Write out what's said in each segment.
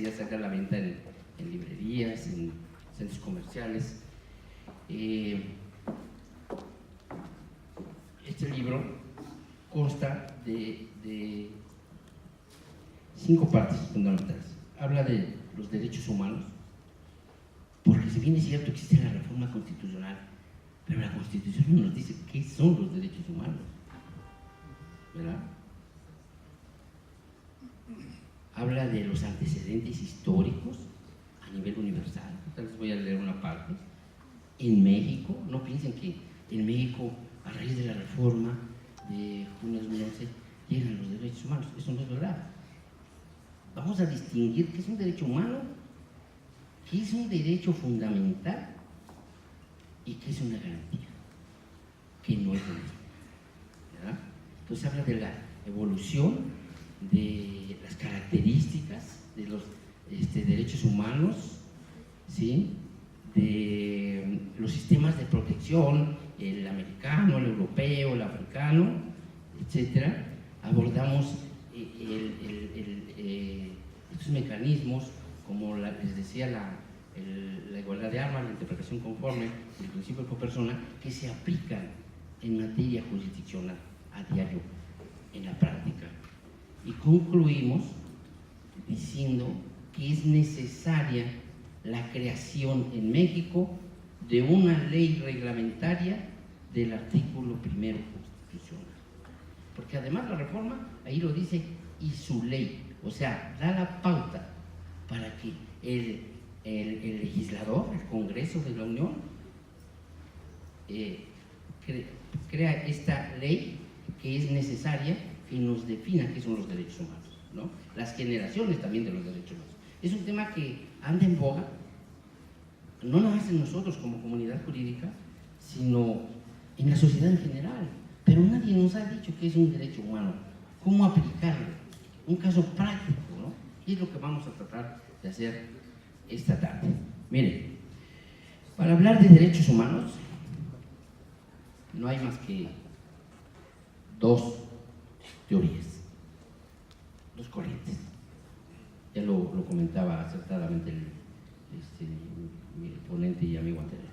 ya sale a la venta en librerías, en centros comerciales. Este libro consta de 5 partes fundamentales. Habla de los derechos humanos, porque si bien es cierto existe la reforma constitucional, pero la Constitución no nos dice qué son los derechos humanos, ¿verdad? Habla de los antecedentes históricos a nivel universal. Tal vez voy a leer una parte. En México, no piensen que en México, a raíz de la reforma de junio de 2011, llegan los derechos humanos. Eso no es verdad. Vamos a distinguir qué es un derecho humano, qué es un derecho fundamental y qué es una garantía, que no es lo mismo, ¿verdad? Entonces habla de la evolución, de las características de los derechos humanos, ¿sí? De los sistemas de protección, el americano, el europeo, el africano, etcétera. Abordamos estos mecanismos, como les decía, la igualdad de armas, la interpretación conforme, el principio por persona, que se aplican en materia jurisdiccional a diario, en la práctica. Y concluimos diciendo que es necesaria la creación en México de una ley reglamentaria del artículo 1º constitucional. Porque además la reforma, ahí lo dice, y su ley, o sea, da la pauta para que el legislador, el Congreso de la Unión, crea esta ley que es necesaria, que nos defina qué son los derechos humanos, ¿no? Las generaciones también de los derechos humanos. Es un tema que anda en boga, no nada más en nosotros como comunidad jurídica, sino en la sociedad en general. Pero nadie nos ha dicho qué es un derecho humano, cómo aplicarlo, un caso práctico, ¿no? Y es lo que vamos a tratar de hacer esta tarde. Miren, para hablar de derechos humanos, no hay más que 2 teorías, 2 corrientes. Ya lo comentaba acertadamente mi ponente y amigo anterior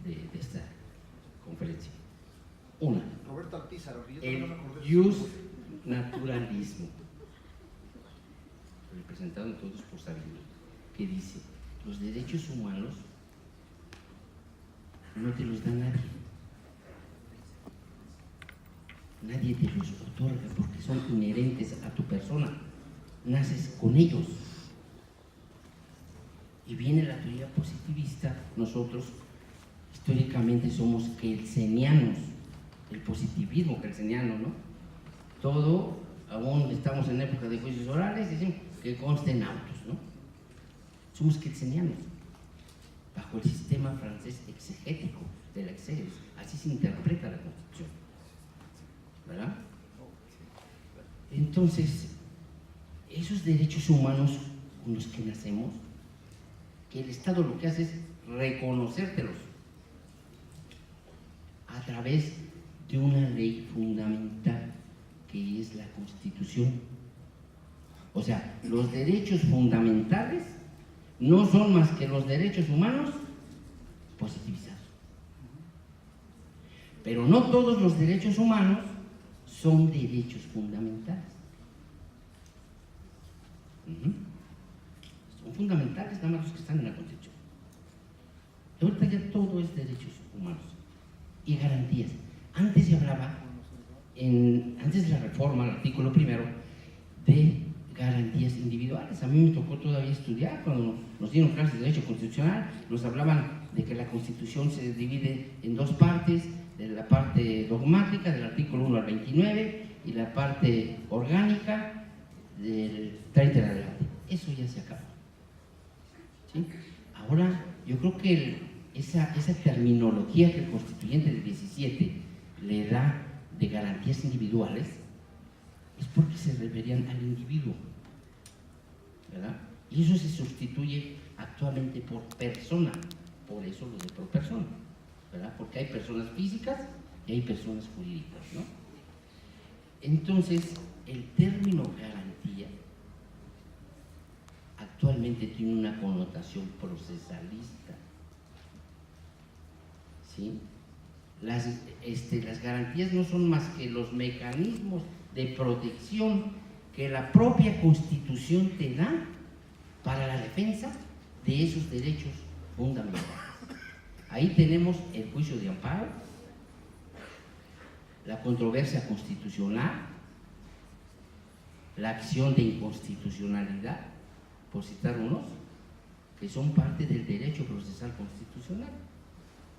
de esta conferencia. Una, Roberto Alpizar, el jus naturalismo, representado entonces por Sabino, que dice: los derechos humanos no te los da nadie. Nadie te los otorga porque son inherentes a tu persona. Naces con ellos. Y viene la teoría positivista. Nosotros históricamente somos kelsenianos, el positivismo kelseniano, ¿no? Todo, aún estamos en época de juicios orales, decimos que consten autos, ¿no? Somos kelsenianos, bajo el sistema francés exegético de la exégesis. Así se interpreta la Constitución, ¿verdad? Entonces, esos derechos humanos con los que nacemos, que el Estado lo que hace es reconocértelos a través de una ley fundamental que es la Constitución. O sea, los derechos fundamentales no son más que los derechos humanos positivizados. Pero no todos los derechos humanos son derechos fundamentales. Son fundamentales nada más los que están en la Constitución. Ahorita ya todo es derechos humanos y garantías. Antes se hablaba, antes de la reforma, el artículo 1º, de garantías individuales. A mí me tocó todavía estudiar, cuando nos dieron clases de Derecho Constitucional, nos hablaban de que la Constitución se divide en 2 partes, de la parte dogmática, del artículo 1 al 29, y la parte orgánica, del 30 en adelante. Eso ya se acabó, ¿sí? Ahora, yo creo que esa terminología que el constituyente del 17 le da de garantías individuales es porque se referían al individuo, ¿verdad? Y eso se sustituye actualmente por persona, por eso lo de por persona, ¿verdad? Porque hay personas físicas y hay personas jurídicas, ¿no? Entonces, el término garantía actualmente tiene una connotación procesalista. ¿Sí? Las garantías no son más que los mecanismos de protección que la propia Constitución te da para la defensa de esos derechos fundamentales. Ahí tenemos el juicio de amparo, la controversia constitucional, la acción de inconstitucionalidad, por citar unos, que son parte del derecho procesal constitucional.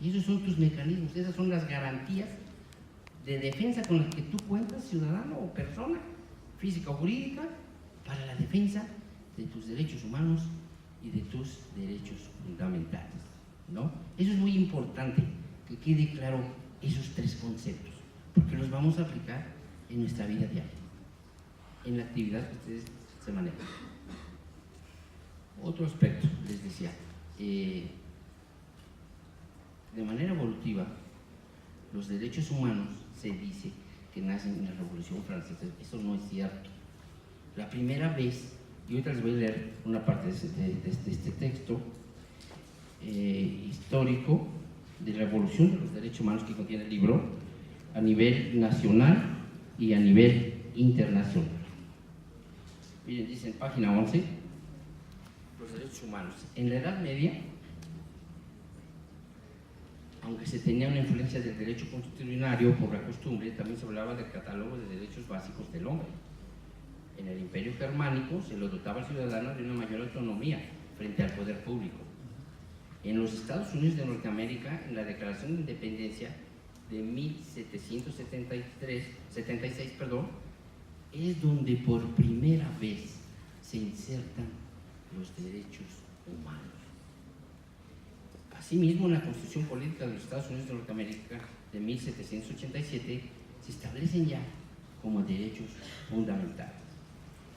Y esos son tus mecanismos, esas son las garantías de defensa con las que tú cuentas, ciudadano o persona, física o jurídica, para la defensa de tus derechos humanos y de tus derechos fundamentales, ¿no? Eso es muy importante, que quede claro esos tres conceptos, porque los vamos a aplicar en nuestra vida diaria, en la actividad que ustedes se manejan. Otro aspecto, les decía, de manera evolutiva, los derechos humanos se dice que nacen en la Revolución Francesa. Eso no es cierto. La primera vez, y ahorita les voy a leer una parte de este texto histórico de la evolución de los derechos humanos que contiene el libro, a nivel nacional y a nivel internacional. Miren, dice en página 11, los derechos humanos. En la Edad Media, aunque se tenía una influencia del derecho constitucionario por la costumbre, también se hablaba del catálogo de derechos básicos del hombre. En el Imperio Germánico se lo dotaba al ciudadano de una mayor autonomía frente al poder público. En los Estados Unidos de Norteamérica, en la Declaración de Independencia de 1776, es donde por primera vez se insertan los derechos humanos. Asimismo, en la Constitución Política de los Estados Unidos de Norteamérica de 1787 se establecen ya como derechos fundamentales.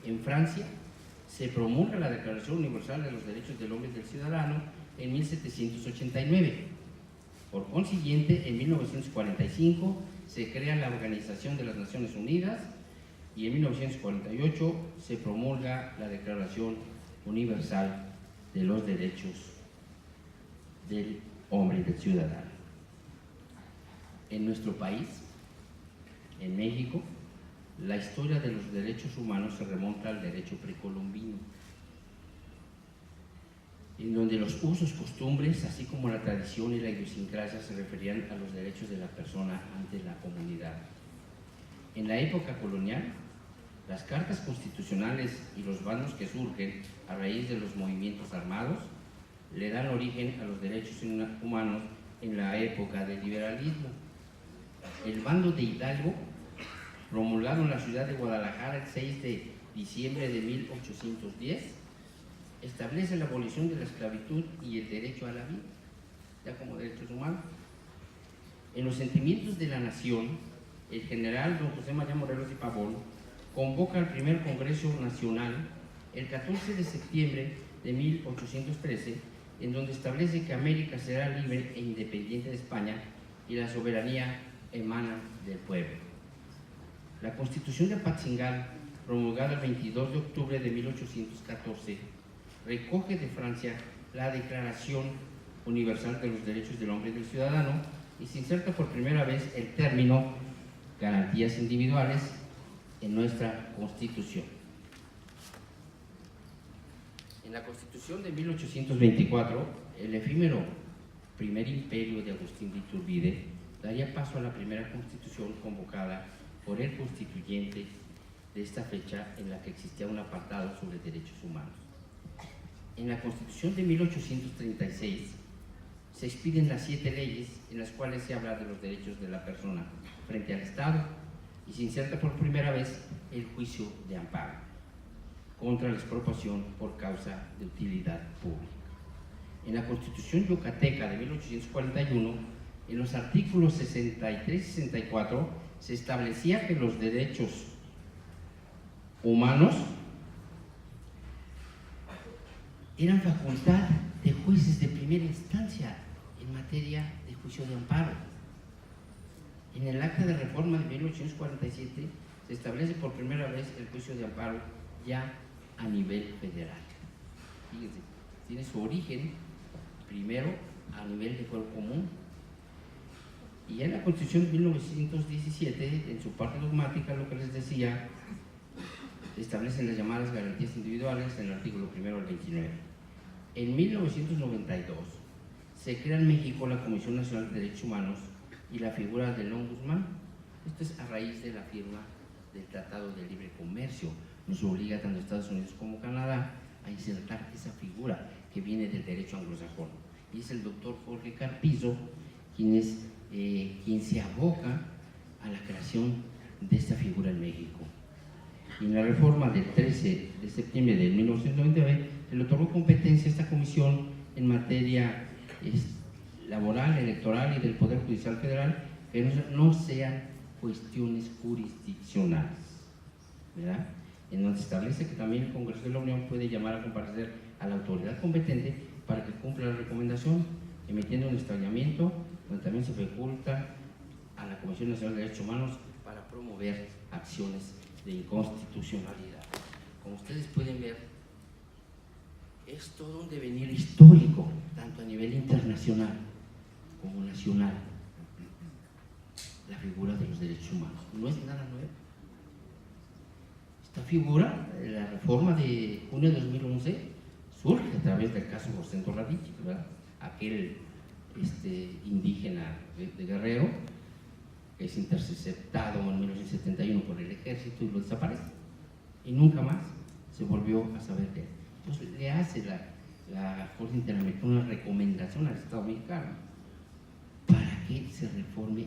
En Francia se promulga la Declaración Universal de los Derechos del Hombre y del Ciudadano en 1789. Por consiguiente, en 1945 se crea la Organización de las Naciones Unidas y en 1948 se promulga la Declaración Universal de los Derechos del Hombre y del Ciudadano. En nuestro país, en México, la historia de los derechos humanos se remonta al derecho precolombino, en donde los usos, costumbres, así como la tradición y la idiosincrasia se referían a los derechos de la persona ante la comunidad. En la época colonial, las cartas constitucionales y los bandos que surgen a raíz de los movimientos armados le dan origen a los derechos humanos en la época del liberalismo. El bando de Hidalgo, promulgado en la ciudad de Guadalajara el 6 de diciembre de 1810, establece la abolición de la esclavitud y el derecho a la vida, ya como derechos humanos. En los sentimientos de la nación, el general don José María Morelos y Pavón convoca al primer Congreso Nacional el 14 de septiembre de 1813, en donde establece que América será libre e independiente de España y la soberanía emana del pueblo. La Constitución de Apatzingán, promulgada el 22 de octubre de 1814, recoge de Francia la Declaración Universal de los Derechos del Hombre y del Ciudadano y se inserta por primera vez el término garantías individuales en nuestra Constitución. En la Constitución de 1824, el efímero primer imperio de Agustín de Iturbide daría paso a la primera Constitución convocada por el constituyente de esta fecha, en la que existía un apartado sobre derechos humanos. En la Constitución de 1836 se expiden las 7 leyes en las cuales se habla de los derechos de la persona frente al Estado y se inserta por primera vez el juicio de amparo contra la expropiación por causa de utilidad pública. En la Constitución yucateca de 1841, en los artículos 63 y 64, se establecía que los derechos humanos eran facultad de jueces de primera instancia en materia de juicio de amparo. En el Acta de Reforma de 1847 se establece por primera vez el juicio de amparo ya a nivel federal. Fíjense, tiene su origen primero a nivel de fuero común, y ya en la Constitución de 1917, en su parte dogmática, lo que les decía, establecen las llamadas garantías individuales en el artículo 1 al 29. En 1992 se crea en México la Comisión Nacional de Derechos Humanos y la figura del ombudsman. Esto es a raíz de la firma del Tratado de Libre Comercio. Nos obliga tanto Estados Unidos como Canadá a insertar esa figura que viene del derecho anglosajón. Y es el doctor Jorge Carpizo quien se aboca a la creación de esta figura en México. Y en la reforma del 13 de septiembre de 1999 se le otorgó competencia a esta comisión en materia laboral, electoral y del Poder Judicial Federal, que no sean cuestiones jurisdiccionales, ¿verdad? En donde establece que también el Congreso de la Unión puede llamar a comparecer a la autoridad competente para que cumpla la recomendación, emitiendo un extrañamiento, donde también se faculta a la Comisión Nacional de Derechos Humanos para promover acciones de inconstitucionalidad. Como ustedes pueden ver, es todo un devenir histórico, tanto a nivel internacional como nacional, la figura de los derechos humanos. No es nada nuevo. Esta figura, la reforma de junio de 2011, surge a través del caso Rosendo Radichi, ¿verdad? Aquel indígena de Guerrero, que es interceptado en 1971 por el ejército y lo desaparece, y nunca más se volvió a saber de él. Entonces le hace la Corte Interamericana una recomendación al Estado mexicano para que se reforme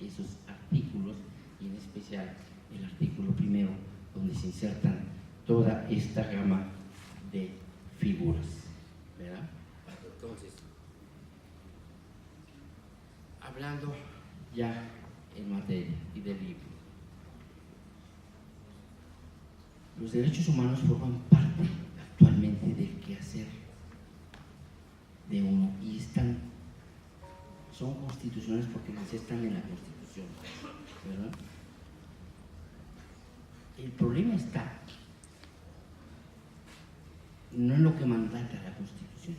esos artículos, y en especial el artículo 1, donde se insertan toda esta gama de figuras, ¿verdad? Entonces, hablando ya en materia y del libro, los derechos humanos forman parte actualmente del quehacer de uno y son constitucionales porque están en la Constitución, ¿verdad? El problema está no en lo que mandata la Constitución,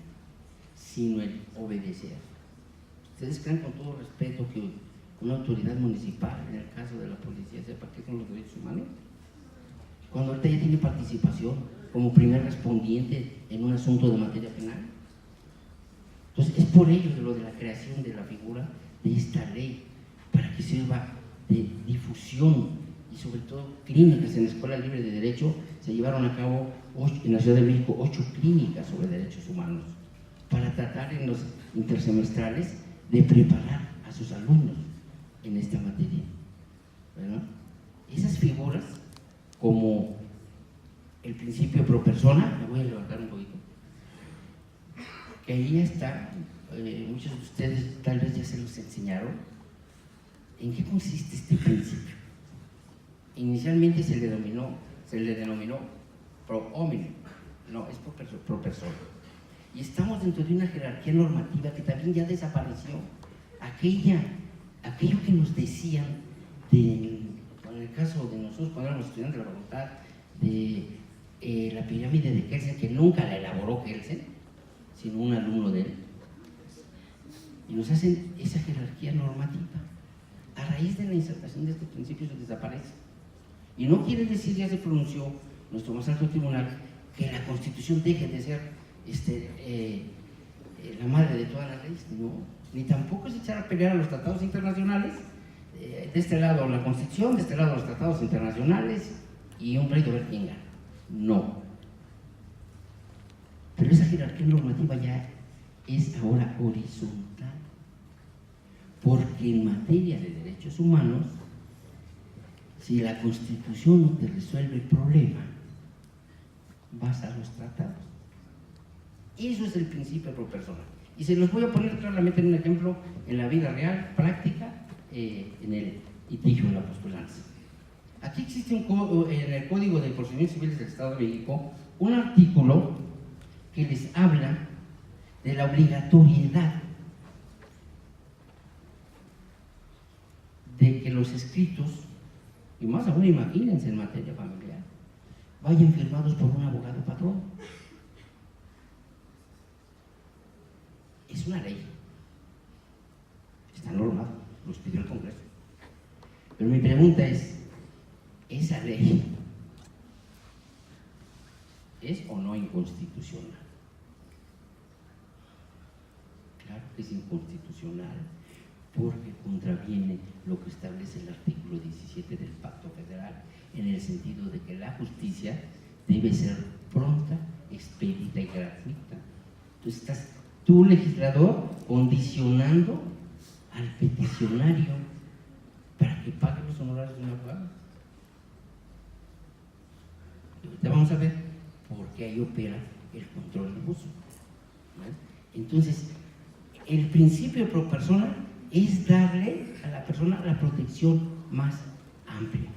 sino en obedecer. ¿Ustedes creen, con todo respeto, que una autoridad municipal, en el caso de la policía, sepa qué son los derechos humanos? Cuando ahorita ya tiene participación como primer respondiente en un asunto de materia penal. Entonces, es por ello de lo de la creación de la figura de esta ley, para que sirva de difusión, y sobre todo clínicas. En la Escuela Libre de Derecho se llevaron a cabo en la Ciudad de México 8 clínicas sobre derechos humanos, para tratar en los intersemestrales de preparar a sus alumnos en esta materia, ¿verdad? Esas figuras, como el principio pro persona, me voy a levantar un poquito, que ahí ya está, muchos de ustedes tal vez ya se los enseñaron. ¿En qué consiste este principio? Inicialmente se le denominó pro hominem, no, es pro persona. Y estamos dentro de una jerarquía normativa que también ya desapareció. Aquello que nos decían, en el caso de nosotros cuando éramos estudiantes de la facultad, de la pirámide de Kelsen, que nunca la elaboró Kelsen, sino un alumno de él, y nos hacen esa jerarquía normativa. A raíz de la insertación de este principio se desaparece. Y no quiere decir, ya se pronunció nuestro más alto tribunal, que la Constitución deje de ser la madre de todas las leyes, no, ni tampoco es echar a pelear a los tratados internacionales, de este lado la Constitución, de este lado los tratados internacionales, y un pleito a ver quién gana. No. Pero esa jerarquía normativa ya es ahora horizontal, porque en materia de derechos humanos, si la Constitución no te resuelve el problema, vas a los tratados. Eso es el principio pro persona. Y se los voy a poner claramente en un ejemplo en la vida real, práctica, en el litigio de la postulanza. Aquí existe en el Código de Procedimientos Civiles del Estado de México un artículo que les habla de la obligatoriedad de que los escritos, y más aún imagínense en materia familiar, vayan firmados por un abogado patrón. es una ley. Está normado, lo pidió el Congreso. Pero mi pregunta es, ¿esa ley es o no inconstitucional? Claro que es inconstitucional, porque contraviene lo que establece el artículo 17 del Pacto Federal, en el sentido de que la justicia debe ser pronta, expedita y gratuita. Entonces estás tú, legislador, condicionando al peticionario para que pague los honorarios de un abogado. Y ahorita vamos a ver por qué ahí opera el control de uso. Entonces, el principio pro persona es darle a la persona la protección más amplia.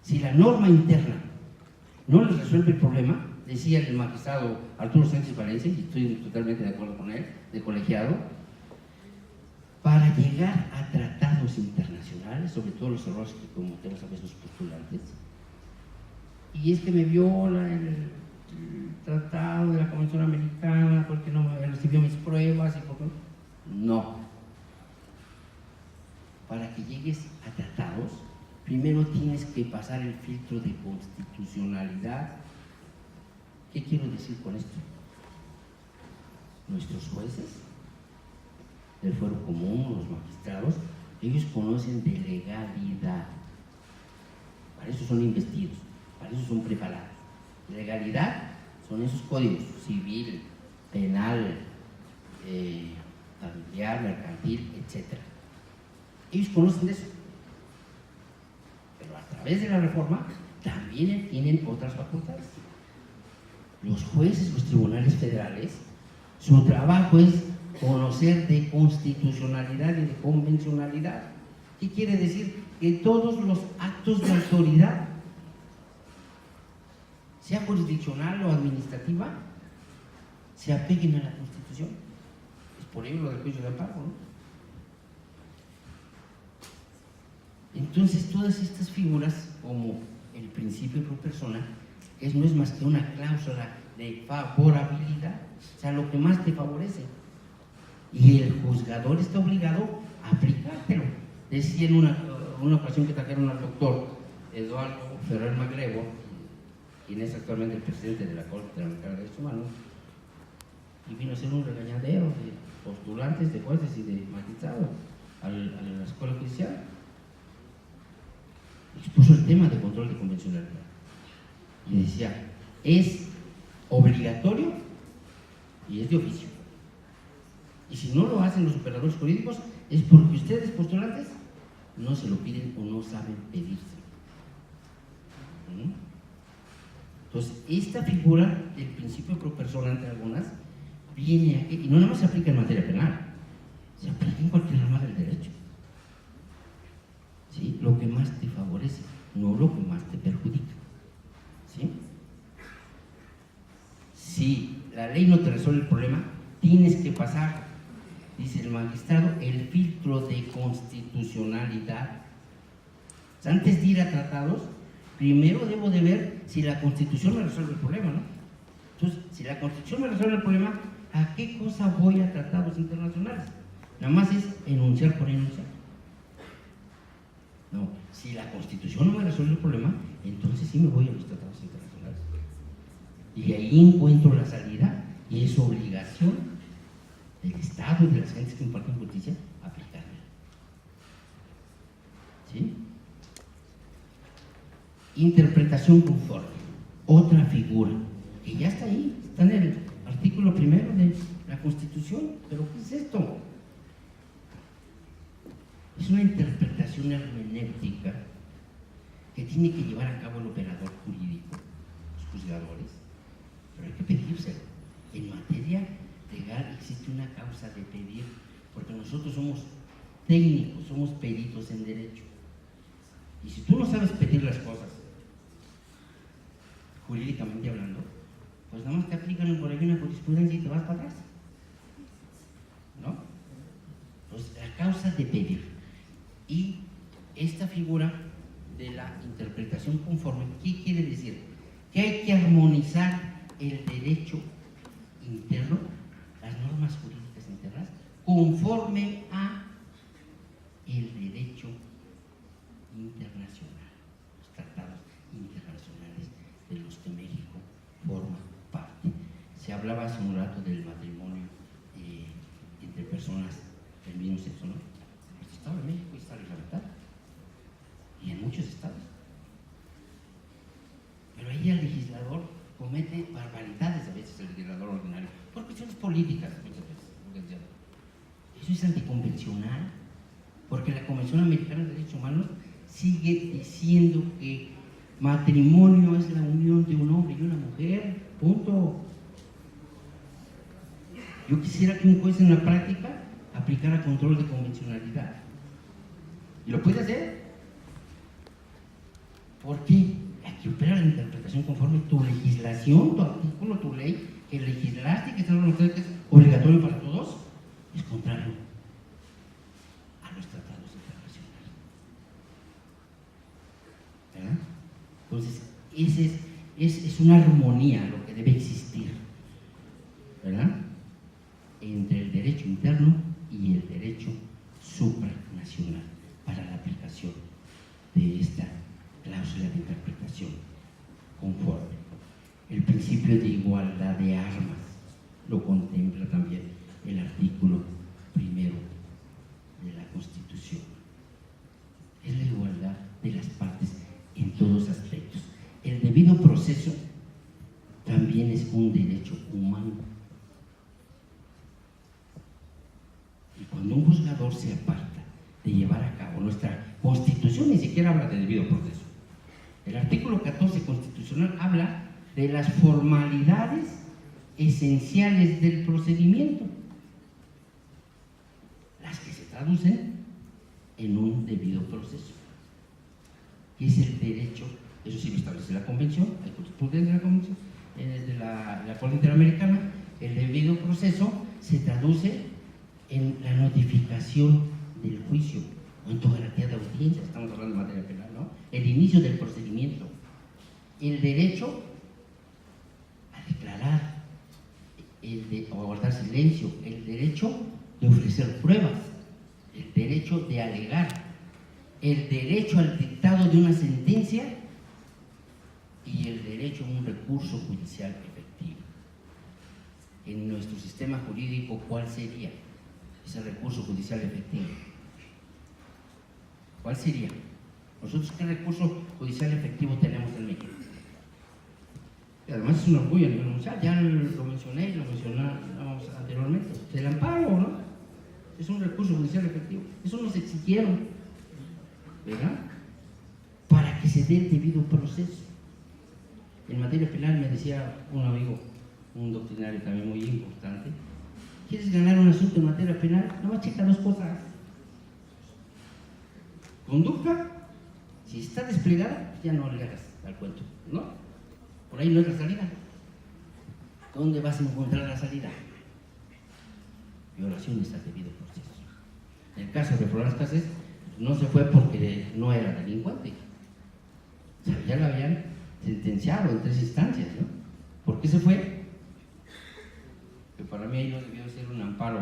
Si la norma interna no les resuelve el problema, decía el magistrado Arturo Sánchez Valencia, y estoy totalmente de acuerdo con él, de colegiado, para llegar a tratados internacionales, sobre todo los errores que cometemos a veces los postulantes, y es que me viola el tratado de la Convención Americana porque no me recibió mis pruebas y porque no. Para que llegues a tratados, primero tienes que pasar el filtro de constitucionalidad. ¿Qué quiero decir con esto? Nuestros jueces del fuero común, los magistrados, ellos conocen de legalidad. Para eso son investidos, para eso son preparados. Legalidad son esos códigos: civil, penal, familiar, mercantil, etc. Ellos conocen de eso. Pero a través de la reforma también tienen otras facultades. Los jueces, los tribunales federales, su trabajo es conocer de constitucionalidad y de convencionalidad. ¿Qué quiere decir? Que todos los actos de autoridad, sea jurisdiccional o administrativa, se apeguen a la Constitución. Es por ello lo del juicio de amparo, ¿no? Entonces, todas estas figuras, como el principio pro persona, no es más que una cláusula de favorabilidad, o sea, lo que más te favorece. Y el juzgador está obligado a aplicártelo. Decía en una ocasión que trajeron al doctor Eduardo Ferrer Maglevo, quien es actualmente el presidente de la Corte Interamericana de Derechos Humanos, y vino a hacer un regañadero de postulantes, de jueces y de magistrados a la escuela judicial. Expuso el tema de control de convencionalidad y decía, es obligatorio y es de oficio, y si no lo hacen los operadores jurídicos es porque ustedes, postulantes, no se lo piden o no saben pedirse. Entonces, esta figura del principio pro persona, entre algunas, viene aquí, y no nada más se aplica en materia penal, se aplica en cualquier rama del derecho. ¿Sí? Lo que más te favorece, no lo que más te perjudica. ¿Sí? Si la ley no te resuelve el problema, tienes que pasar, dice el magistrado, el filtro de constitucionalidad. O sea, antes de ir a tratados, primero debo de ver si la Constitución me resuelve el problema, ¿no? Entonces, si la Constitución me resuelve el problema, ¿a qué cosa voy a tratados internacionales? Nada más es enunciar por enunciar. No, si la Constitución no me resuelve el problema, entonces sí me voy a los tratados internacionales. Y ahí encuentro la salida, y es obligación del Estado y de las gentes que imparten justicia aplicarla. ¿Sí? Interpretación conforme, otra figura que ya está ahí, está en el artículo 1 de la Constitución. ¿Pero qué es esto? Es una interpretación hermenéutica que tiene que llevar a cabo el operador jurídico, los juzgadores, pero hay que pedírselo. En materia legal existe una causa de pedir, porque nosotros somos técnicos, somos peritos en derecho. Y si tú no sabes pedir las cosas, jurídicamente hablando, pues nada más te aplican por ahí una jurisprudencia y te vas para atrás, ¿no? Pues la causa de pedir. Y esta figura de la interpretación conforme, ¿qué quiere decir? Que hay que armonizar el derecho interno, las normas conforme a el derecho internacional, los tratados internacionales de los que México forma parte. Se hablaba hace un rato del matrimonio entre personas del mismo sexo, ¿no? En el Estado de México está reglamentado, y en muchos estados. Pero ahí el legislador comete barbaridades a veces, el legislador ordinario, por cuestiones políticas muchas veces. Eso es anticonvencional, porque la Convención Americana de Derechos Humanos sigue diciendo que matrimonio es la unión de un hombre y una mujer, punto. Yo quisiera que un juez en la práctica aplicara control de convencionalidad, y lo puede hacer. ¿Por qué? Aquí opera la interpretación conforme tu legislación, tu artículo, tu ley, que legislaste, que es obligatorio para todos, es contrario a los tratados internacionales. ¿Verdad? Entonces, es una armonía lo que debe existir, ¿verdad?, entre el derecho interno y el derecho supranacional para la aplicación de esta cláusula de interpretación conforme. El principio de igualdad de armas lo contempla también el artículo 1 de la Constitución. Es la igualdad de las partes en todos aspectos. El debido proceso también es un derecho humano. Y cuando un juzgador se aparta de llevar a cabo nuestra Constitución, ni siquiera habla de debido proceso. El artículo 14 constitucional habla de las formalidades esenciales del procedimiento, las que se traducen en un debido proceso, que es el derecho. Eso sí lo establece la Convención, hay jurisprudencia de la Convención, de la Corte Interamericana. El debido proceso se traduce en la notificación del juicio, o en tu garantía de audiencia, estamos hablando de materia penal, ¿no? El inicio del procedimiento, el derecho a declarar, o a guardar silencio, el derecho de ofrecer pruebas, el derecho de alegar, el derecho al dictado de una sentencia y el derecho a un recurso judicial efectivo. En nuestro sistema jurídico, ¿cuál sería ese recurso judicial efectivo? ¿Cuál sería? Nosotros, ¿qué recurso judicial efectivo tenemos en México? Y además es un orgullo a nivel mundial, ya lo mencioné y lo mencionamos anteriormente, el amparo, ¿no? Es un recurso judicial efectivo. Eso nos exigieron, ¿verdad?, para que se dé el debido proceso. En materia penal me decía un amigo, un doctrinario también muy importante: ¿quieres ganar un asunto en materia penal? No más checa dos cosas. Conducta, si está desplegada, ya no le hagas al cuento, ¿no? Por ahí no es la salida. ¿Dónde vas a encontrar la salida? Violaciones al debido proceso. En el caso de Florence Cassés, no se fue porque no era delincuente. O sea, ya la habían sentenciado en 3 instancias, ¿no? ¿Por qué se fue? Que para mí ahí no debió ser un amparo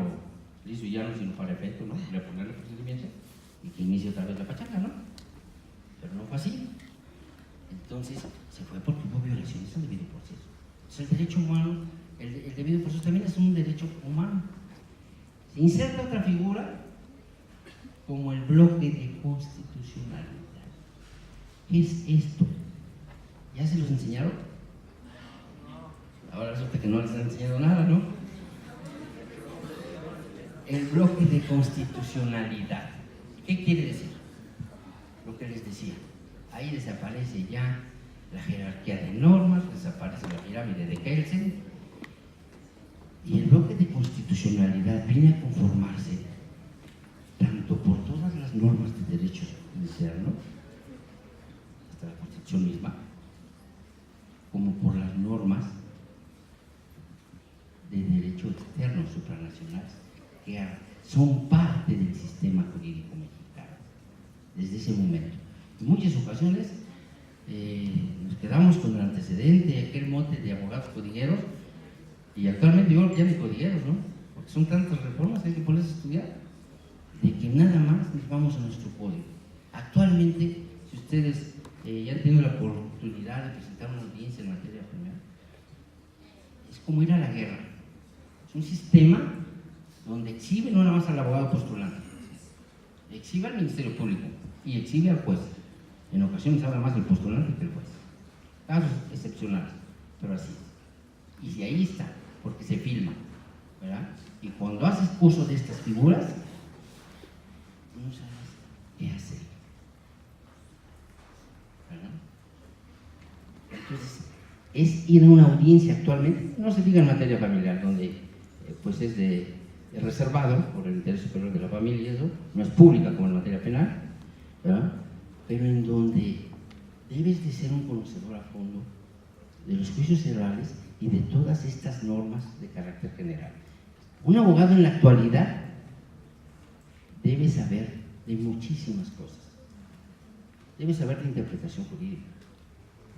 liso y llano, sino para efecto, ¿no? Reponer el procedimiento y que inicie otra vez la pachanga, ¿no? Pero no fue así. Entonces se fue porque hubo violaciones al debido proceso. Entonces el derecho humano, el debido proceso también es un derecho humano. Se inserta otra figura como el bloque de constitucionalidad. ¿Qué es esto? ¿Ya se los enseñaron? Ahora resulta que no les han enseñado nada, ¿no? El bloque de constitucionalidad. ¿Qué quiere decir? Lo que les decía. Ahí desaparece ya la jerarquía de normas, desaparece la pirámide de Kelsen, y el bloque de constitucionalidad viene a conformarse tanto por todas las normas de derecho interno, hasta la Constitución misma, como por las normas de derecho externo supranacionales, que son parte del sistema jurídico mexicano desde ese momento. En muchas ocasiones nos quedamos con el antecedente, aquel mote de abogados codigueros, y actualmente yo ya ni codigueros, ¿no? son tantas reformas, hay que ponerse a estudiar, de que nada más nos vamos a nuestro código. Actualmente, si ustedes ya han tenido la oportunidad de presentar una audiencia en materia penal, es como ir a la guerra. Es un sistema donde exhibe no nada más al abogado postulante, exhibe al Ministerio Público y exhibe al juez. En ocasiones habla más del postulante que del juez. Casos excepcionales, pero así es. Y si ahí está, porque se filma, ¿verdad? Y cuando haces uso de estas figuras, no sabes qué hacer, ¿verdad? Entonces, es ir a una audiencia actualmente, no se diga en materia familiar, donde pues es reservado por el interés superior de la familia, eso no es pública como en materia penal, ¿verdad? Pero en donde debes de ser un conocedor a fondo de los juicios orales y de todas estas normas de carácter general. Un abogado en la actualidad debe saber de muchísimas cosas. Debe saber de interpretación jurídica,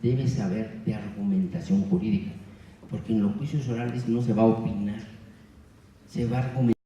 debe saber de argumentación jurídica, porque en los juicios orales no se va a opinar, se va a argumentar.